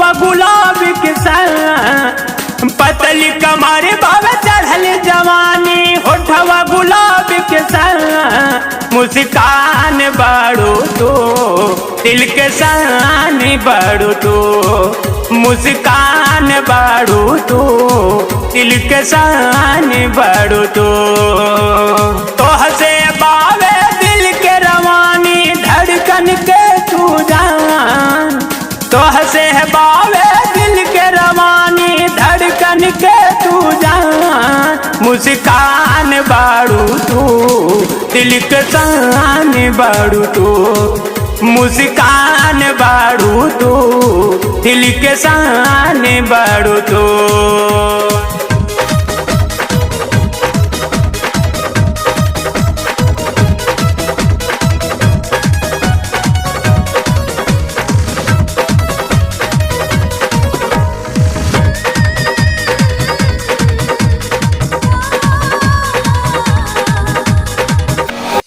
होठवा गुलाब के संग पतली कमर बाबा चढ़ल जवानी होठवा गुलाब के संग मुस्कान बाड़ू तो दिल के शान बाड़ू तो मुस्कान बाड़ू तो दिल के शान बाड़ू तो हंसे बावे दिल के रवानी धड़कन के तू जान तो हंसे बावे दिल के रवानी धड़कन के तू जान मुस्कान बाड़ू तू दिल के शान बाड़ू तू मुस्कान बाड़ू तू दिल के शान बाड़ू तू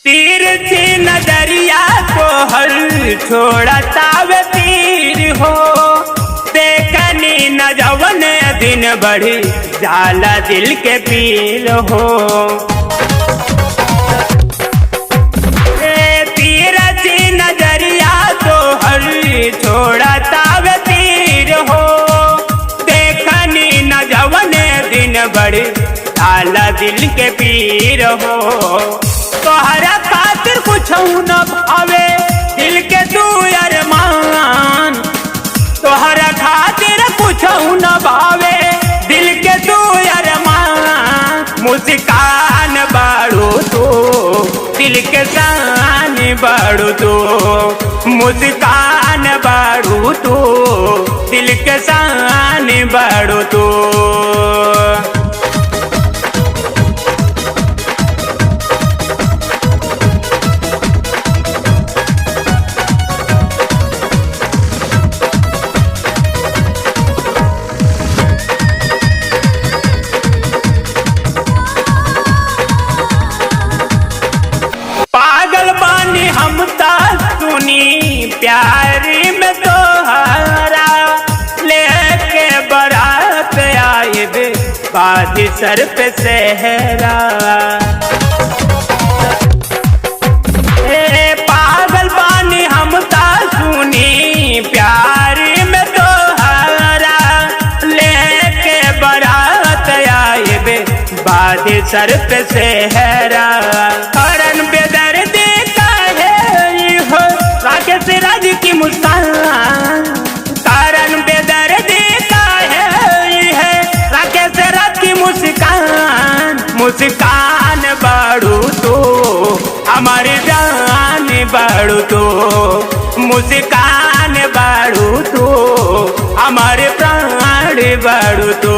तिरछी नजरिया को हर छोड़ा तावे तीर हो देखनी न जवन दिन बढ़ी जाला दिल के पीर हो तिरछी नजरिया को हर छोड़ा तावे तीर हो देखनी न जवन दिन बढ़ी जाला दिल के पीर हो तोहरा खातिर कुछ न भावे दिल के तू अरमान तोहरा खातिर कुछ न भावे दिल के तू अरमान मुस्कान बाड़ू तो दिल के शान बाड़ू तो मुस्कान बाड़ू तो दिल के शान बाड़ू तो हम सुनी प्यारी में तोहरा लेके बारात आए बे बाजी सर पे सहरा पागल बानी हम सुनी प्यारी में तोहरा लेके बारात आए बे बाजी सर पे सहरा करन बेदर्द राकेश राज की मुस्कान कारण बेदर्द का है राकेश राज की मुस्कान मुस्कान बाड़ू तो हमारी जान बाड़ू तो मुस्कान बाड़ू तो हमारे प्राण बाड़ू तो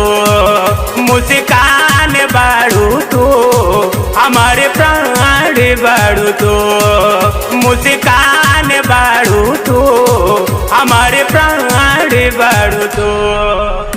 मुस्कान बाड़ू तो हमारे प्राण बाड़ू तो मुस्कान बाड़ू तो हमारे प्राण बाड़ू तो